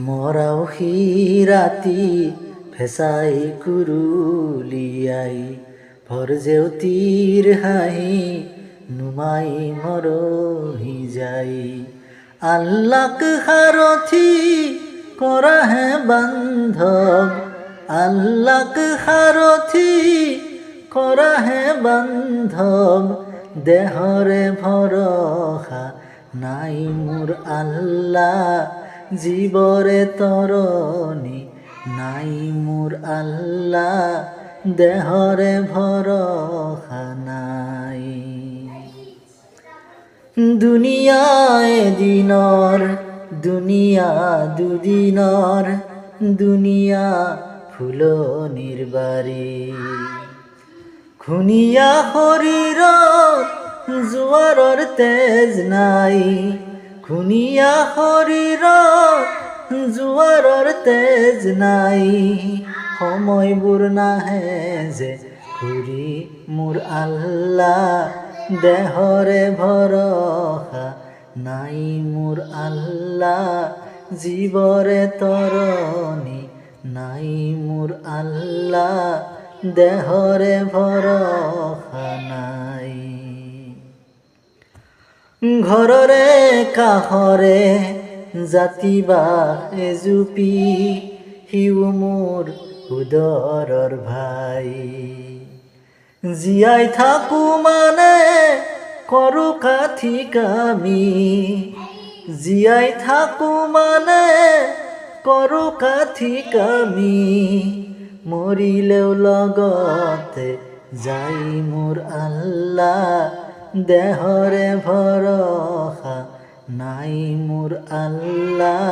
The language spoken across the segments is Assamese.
মরাও হিরাতি ফেসাই কুরুলিয়াই ভর জেউতির হাহি নুমাই মরহি যাই আল্লাক হারথি করা হে বান্ধব আল্লাক হারথি করা হে বান্ধব দেহরে ভরসা নাই মোর আল্লাহ জীবরে তরণী নাই মোর আল্লাহ দেহরে ভরসা নাই দুনিয়ায় দিনর দুনিয়া দুদিনর দুনিয়া ফুলনির বাড়ি খুনিয়া শরীর জোয়াৰৰ তেজ নাই খুনিয়া শৰীৰ জোয়াৰৰ তেজ নাই সময়বোৰ নাহে যে ঘূৰি মোৰ আল্লাহ দেহৰে ভৰসা নাই মোৰ আল্লাহ জীৱৰে তৰণী নাই মোৰ আল্লাহ দেহৰে ভৰসা নাই ঘৰৰে কাষৰে জাতিবা এজুপি সিও মোৰ উদৰৰ ভাই জীয়াই থাকো মানে কৰো কাঠি কামি জীয়াই থাকো মানে কৰো কাঠি কামি মৰিলেও লগতে যাই মোৰ আল্লাহ দেহৰে ভৰসা নাই মোৰ আল্লাহ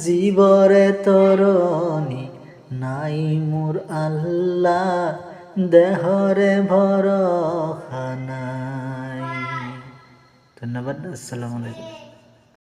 জীৱৰে তৰণী নাই মোৰ আল্লাহ দেহৰে ভৰসা নাই। ধন্যবাদ। আসসালামু আলাইকুম।